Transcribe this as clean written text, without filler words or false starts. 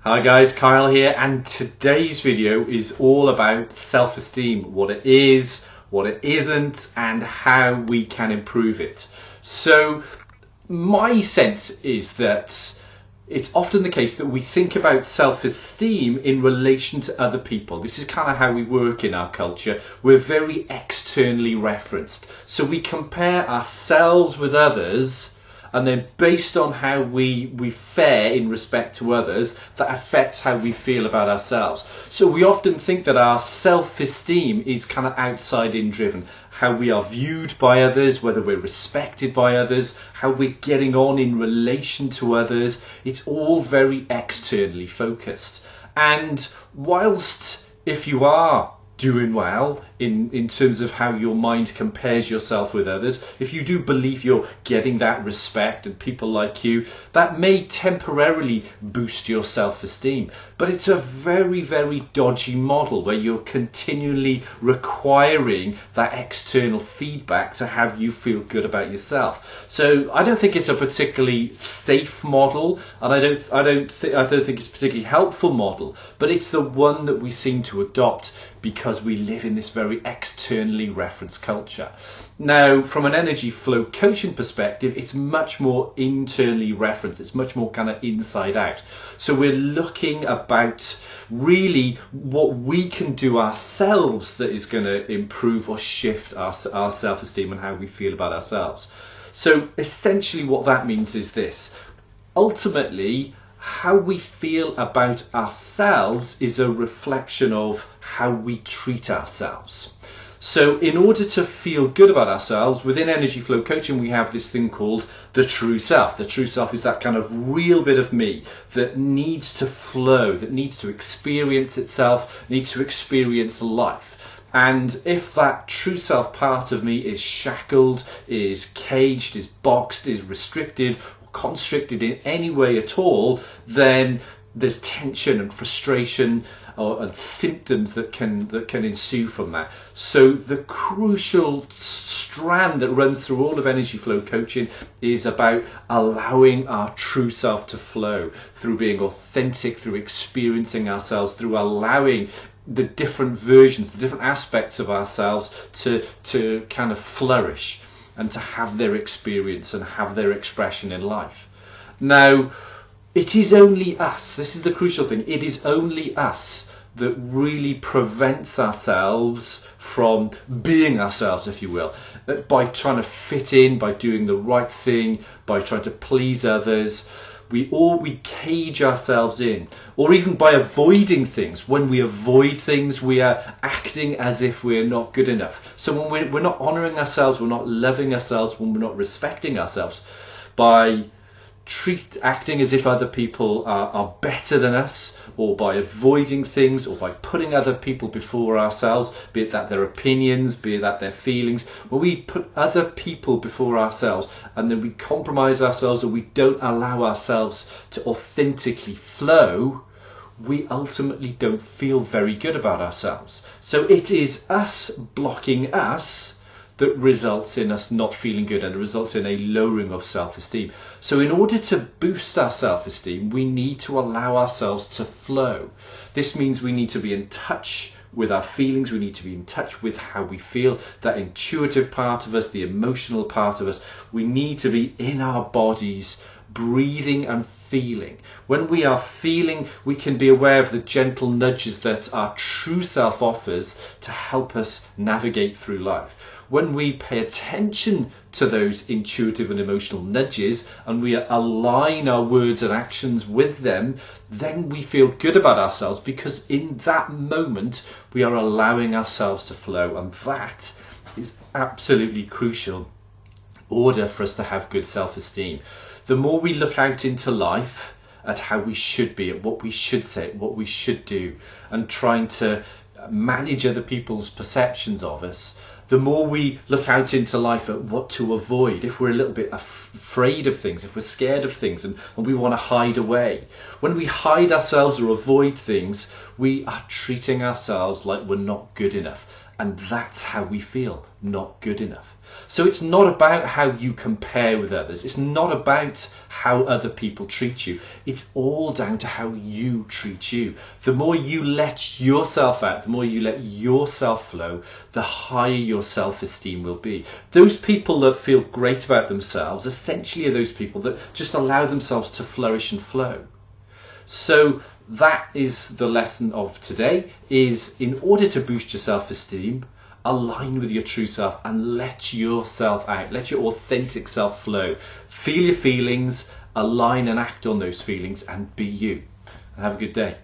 Hi guys, Kyle here, and today's video is all about self-esteem, what it is, what it isn't, and how we can improve it. So my sense is that it's often the case that we think about self-esteem in relation to other people. This is kind of how we work in our culture. We're very externally referenced. So we compare ourselves with others, and then based on how we fare in respect to others, that affects how we feel about ourselves. So we often think that our self-esteem is kind of outside in driven. How we are viewed by others, whether we're respected by others, how we're getting on in relation to others. It's all very externally focused. And whilst if you are doing well in terms of how your mind compares yourself with others, if you do believe you're getting that respect and people like you, that may temporarily boost your self-esteem. But it's a very, very dodgy model where you're continually requiring that external feedback to have you feel good about yourself. So I don't think it's a particularly safe model, and I don't think it's a particularly helpful model, but it's the one that we seem to adopt because we live in this very externally referenced culture. Now, from an energy flow coaching perspective, it's much more internally referenced. It's much more kind of inside out. So we're looking about really what we can do ourselves that is going to improve or shift our self-esteem and how we feel about ourselves. So essentially what that means is this. Ultimately, how we feel about ourselves is a reflection of how we treat ourselves. So in order to feel good about ourselves, within energy flow coaching, we have this thing called the true self. The true self is that kind of real bit of me that needs to flow, that needs to experience itself, needs to experience life. And if that true self part of me is shackled, is caged, is boxed, is restricted, constricted in any way at all, then there's tension and frustration and symptoms that can ensue from that. So the crucial strand that runs through all of energy flow coaching is about allowing our true self to flow, through being authentic, through experiencing ourselves, through allowing the different versions, the different aspects of ourselves to kind of flourish and to have their experience and have their expression in life. Now, it is only us, this is the crucial thing, it is only us that really prevents ourselves from being ourselves, if you will, by trying to fit in, by doing the right thing, by trying to please others. We cage ourselves in, or even by avoiding things. When we avoid things, we are acting as if we're not good enough. So when we're not honouring ourselves, we're not loving ourselves, when we're not respecting ourselves, by acting as if other people are better than us, or by avoiding things, or by putting other people before ourselves, be it that their opinions, be it that their feelings, when we put other people before ourselves and then we compromise ourselves, or we don't allow ourselves to authentically flow, we ultimately don't feel very good about ourselves. So it is us blocking us that results in us not feeling good, and results in a lowering of self-esteem. So in order to boost our self-esteem, we need to allow ourselves to flow. This means we need to be in touch with our feelings, we need to be in touch with how we feel, that intuitive part of us, the emotional part of us. We need to be in our bodies, breathing and feeling. When we are feeling, we can be aware of the gentle nudges that our true self offers to help us navigate through life. When we pay attention to those intuitive and emotional nudges, and we align our words and actions with them, then we feel good about ourselves, because in that moment we are allowing ourselves to flow, and that is absolutely crucial in order for us to have good self-esteem. The more we look out into life at how we should be, at what we should say, what we should do, and trying to manage other people's perceptions of us, the more we look out into life at what to avoid, if we're a little bit afraid of things, if we're scared of things and we want to hide away. When we hide ourselves or avoid things, we are treating ourselves like we're not good enough. And that's how we feel, not good enough. So it's not about how you compare with others. It's not about how other people treat you. It's all down to how you treat you. The more you let yourself out, the more you let yourself flow, the higher your self-esteem will be. Those people that feel great about themselves essentially are those people that just allow themselves to flourish and flow. So that is the lesson of today, is in order to boost your self-esteem, align with your true self and let yourself out. Let your authentic self flow. Feel your feelings, align and act on those feelings, and be you. And have a good day.